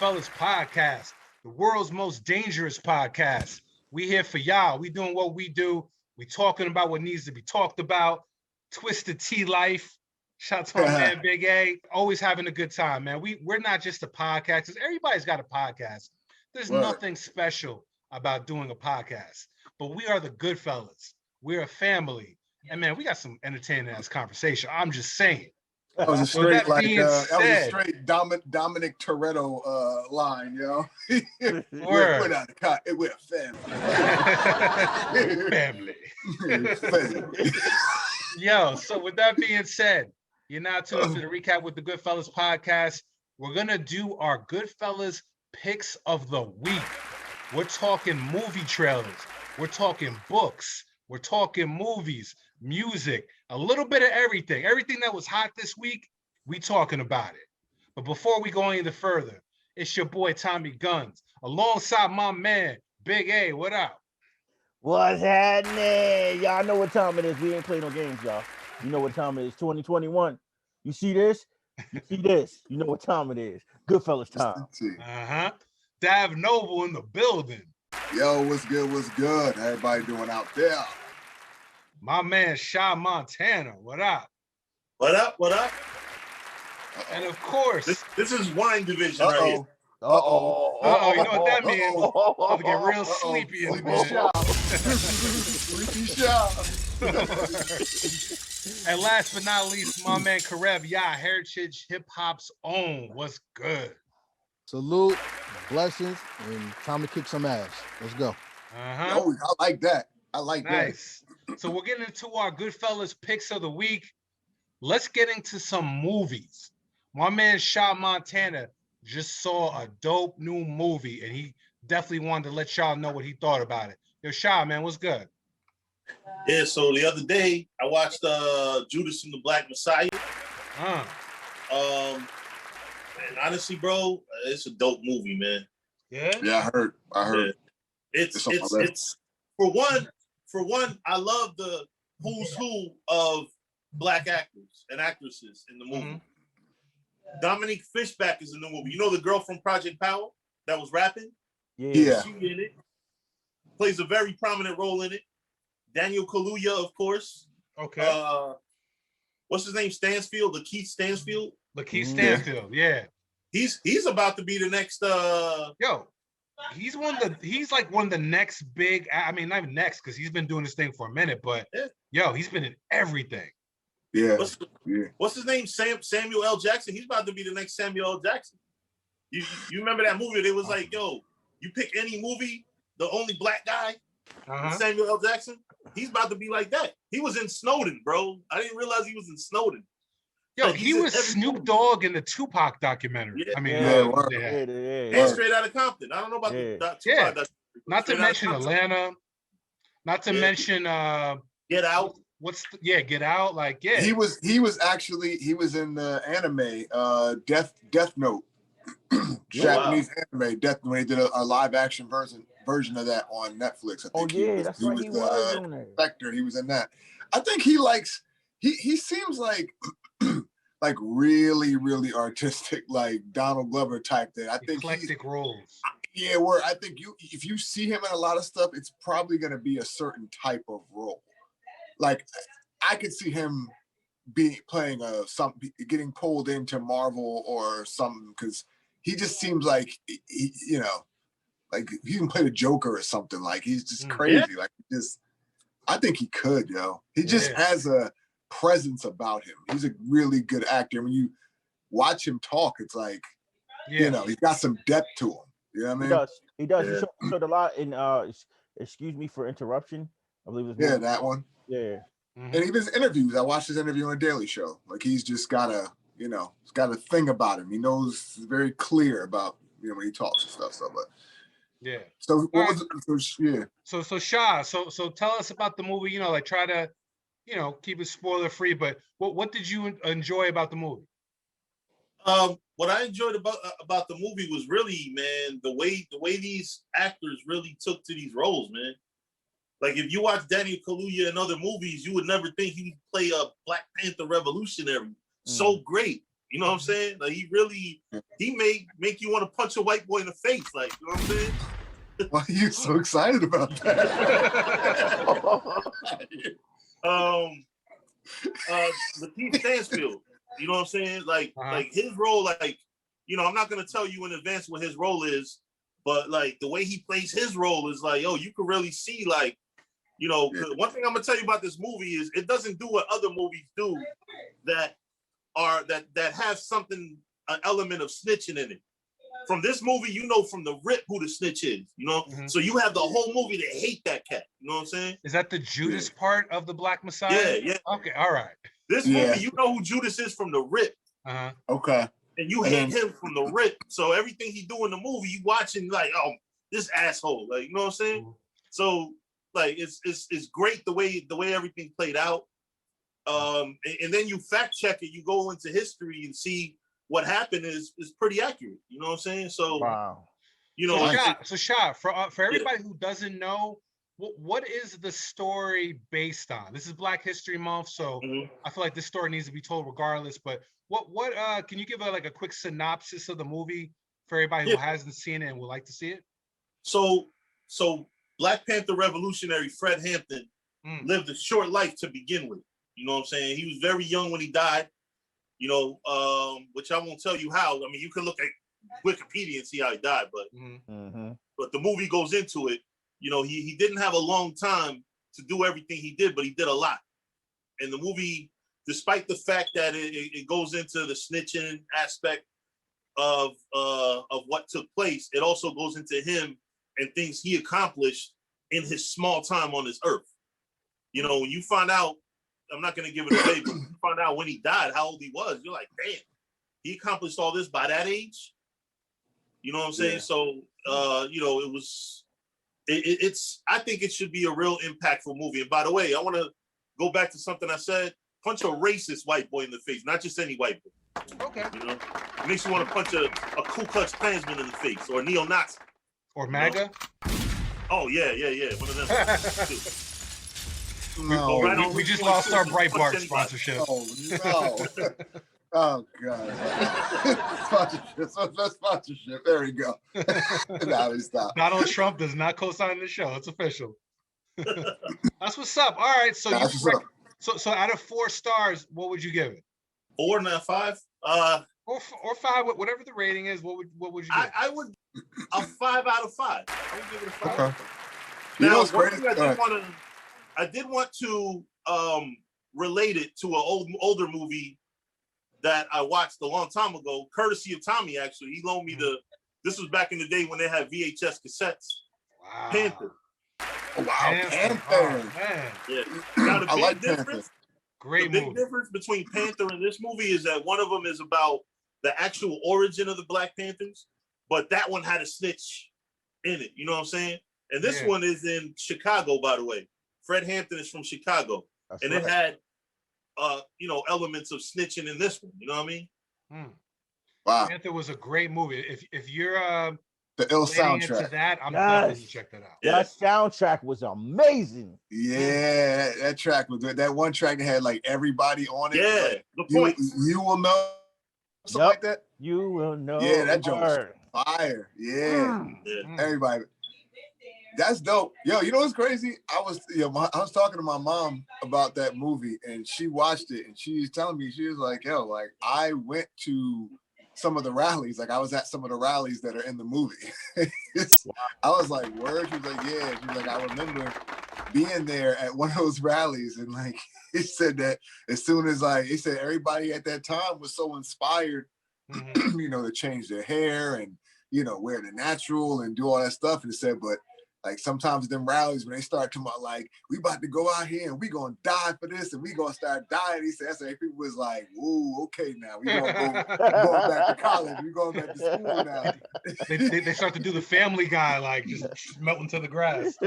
GoodFellaz podcast, the world's most dangerous podcast. We here for y'all. We doing what we do. We talking about what needs to be talked about. Twisted Tea life. Shout out to my man Big A. Always having a good time, man. We're not just a podcast. Everybody's got a podcast. There's nothing special about doing a podcast. But we are the GoodFellaz. We're a family. And man, we got some entertaining ass conversation. I'm just saying. That was a straight Dominic Toretto line, yo. We're not a cut. We're a family. Family. Yo, so with that being said, you're now tuned to the recap with the GoodFellaz podcast. We're gonna do our GoodFellaz picks of the week. We're talking movie trailers. We're talking books. We're talking movies, music, a little bit of everything. Everything that was hot this week, we talking about it. But before we go any further, it's your boy Tommy Guns, alongside my man, Big A. What up? What's happening? Y'all know what time it is. We ain't playing no games, y'all. You know what time it is, 2021. You see this? You see this? You know what time it is. GoodFellaz time. Uh-huh. Dav Noble in the building. Yo, what's good? What's good? Everybody doing out there? My man, Shy Montana. What up? What up? What up? And of course, this is wine division right here. Uh-oh. You know what that means? I'll get real sleepy in the Sleepy shop. And last but not least, my man Karev, Heritage Hip Hop's own. What's good? Salute, blessings, and time to kick some ass. Let's go. Oh, I like that. I like nice. That. So we're getting into our GoodFellaz picks of the week. Let's get into some movies. My man Shy Montana just saw a dope new movie, and he definitely wanted to let y'all know what he thought about it. Yo, Shy, man, what's good? Yeah, so the other day I watched Judas and the Black Messiah. And honestly, bro, it's a dope movie, man. Yeah. Yeah, I heard. Yeah. It's for one, I love the who's who of Black actors and actresses in the movie. Mm-hmm. Dominique Fishback is in the movie. You know the girl from Project Power that was rapping? Yeah. She in it. Plays a very prominent role in it. Daniel Kaluuya, of course. Okay. What's his name? Stanfield, LaKeith Stanfield. LaKeith Stanfield, yeah. He's about to be the next Yo, he's like one of the next big, I mean, not even next, because he's been doing this thing for a minute, but yo, he's been in everything. Yeah. What's his name? Samuel L. Jackson. He's about to be the next Samuel L. Jackson. You remember that movie? It was like, yo, you pick any movie, the only black guy, Samuel L. Jackson. He's about to be like that. He was in Snowden, bro. I didn't realize he was in Snowden. Yo, he was Snoop Dogg in the Tupac documentary. Yeah. I mean, and Straight Outta Compton. I don't know about the Tupac. Not to mention Atlanta. Not to mention Get Out. Get Out. Like, yeah. He was in the anime Death Note. Japanese anime Death Note. They did a live action version of that on Netflix. I think he was the Spectre. He was in that. I think he seems like like really, really artistic, like Donald Glover type thing. I think eclectic roles. Yeah, where I think if you see him in a lot of stuff, it's probably gonna be a certain type of role. Like I could see him playing getting pulled into Marvel or something, because he just seems like like he can play the Joker or something. Like he's just crazy. Yeah. Like I think he could, yo. He just has a presence about him. He's a really good actor. When you watch him talk, it's like, he's got some depth to him. You know what I mean? He does. Yeah. He showed a lot in excuse me for interruption, I believe it was that one. Yeah. Mm-hmm. And even his interviews. I watched his interview on a Daily Show. Like he's just got he's got a thing about him. He knows very clear about, when he talks and stuff. So but yeah. So So Sha, so tell us about the movie, like try to keep it spoiler free, but what did you enjoy about the movie? What I enjoyed about the movie was really, man, the way these actors really took to these roles, man. Like if you watch Daniel Kaluuya in other movies, you would never think he would play a Black Panther revolutionary. So great. You know what I'm saying? Like he may make you want to punch a white boy in the face. Like, you know what I'm saying? Why are you so excited about that? LaKeith Stanfield. You know what I'm saying? Like his role, like, you know, I'm not gonna tell you in advance what his role is, but like the way he plays his role is like, yo, you can really see, like, you know, one thing I'm gonna tell you about this movie is it doesn't do what other movies do that have something, an element of snitching in it. From this movie, you know from the rip who the snitch is, you know? So you have the whole movie to hate that cat, you know what I'm saying? Is that the Judas part of the Black Messiah? Yeah. Okay, all right. This movie, you know who Judas is from the rip. Okay. And you hate him from the rip. So everything he do in the movie, you watching like, oh, this asshole, like, you know what I'm saying? So like it's great the way everything played out. And then you fact check it, you go into history and see what happened is pretty accurate. You know what I'm saying? So wow. You know, so Shot, for everybody who doesn't know, what is the story based on? This is Black History Month, so I feel like this story needs to be told regardless. But what can you give a quick synopsis of the movie for everybody who hasn't seen it and would like to see it? So Black Panther revolutionary Fred Hampton lived a short life to begin with. You know what I'm saying? He was very young when he died. You know, which I won't tell you how. I mean, you can look at Wikipedia and see how he died, but the movie goes into it. You know, he didn't have a long time to do everything he did, but he did a lot. And the movie, despite the fact that it goes into the snitching aspect of what took place, it also goes into him and things he accomplished in his small time on this earth. You know, when you find out, I'm not going to give it away, but you find out when he died, how old he was, you're like, damn, he accomplished all this by that age? You know what I'm saying? Yeah. So, you know, I think it should be a real impactful movie. And by the way, I want to go back to something I said, punch a racist white boy in the face, not just any white boy. Okay. You know, it makes you want to punch a Ku Klux Klansman in the face or a neo-Nazi. Or MAGA? Oh, yeah. One of them. No, we just lost our Breitbart sponsorship. Oh, no. Oh, God. Sponsorship. There we go. Now we stop. Donald Trump does not co-sign the show. It's official. That's what's up. All right. So, so out of 4 stars, what would you give it? 4, not 5? Or 5, whatever the rating is, what would you give it? I would a 5 out of 5. I would give it a 5. Okay. Now, you know what's great? I did want to relate it to an older movie that I watched a long time ago, courtesy of Tommy, actually. He loaned me this was back in the day when they had VHS cassettes. Wow. Panther. Oh, wow, Panther. Oh, man. Yeah. Now, the I like difference, Great the movie. big difference between Panther and this movie is that one of them is about the actual origin of the Black Panthers, but that one had a snitch in it. You know what I'm saying? And this one is in Chicago, by the way. Fred Hampton is from Chicago. That's and right. It had, you know, elements of snitching in this one. You know what I mean? Wow. Panther was a great movie. If you're the ill soundtrack into that, I'm definitely check that out. Yeah. That soundtrack was amazing. Yeah, that track was good. That one track that had like everybody on it. Yeah, like, the points. You will know something like that. You will know. Yeah, that joke was fire. Yeah. Everybody. That's dope. Yo, you know what's crazy? I was talking to my mom about that movie, and she watched it, and she's telling me, she was like, yo, like, I went to some of the rallies. Like, I was at some of the rallies that are in the movie. I was like, word? She was like, yeah. She was like, I remember being there at one of those rallies, and like, he said that as soon as he said everybody at that time was so inspired, you know, to change their hair and, you know, wear the natural and do all that stuff. And he said, but like sometimes them rallies, when they start talking about like, we about to go out here and we gonna die for this and we gonna start dying. He said, that's like people was like, whoa, okay, now we gonna going back to college. We going back to school now. they start to do the Family Guy, like just melting to the grass.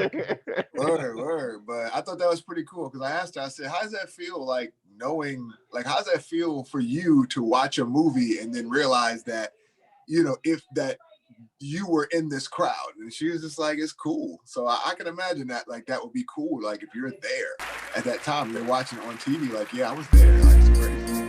Word. But I thought that was pretty cool because I asked her, I said, how does that feel like knowing, like, how does that feel for you to watch a movie and then realize that, you know, if that you were in this crowd? And she was just like, it's cool. So I can imagine that, like, that would be cool. Like if you're there at that time, you're watching it on TV, like, yeah, I was there. Like, it's great.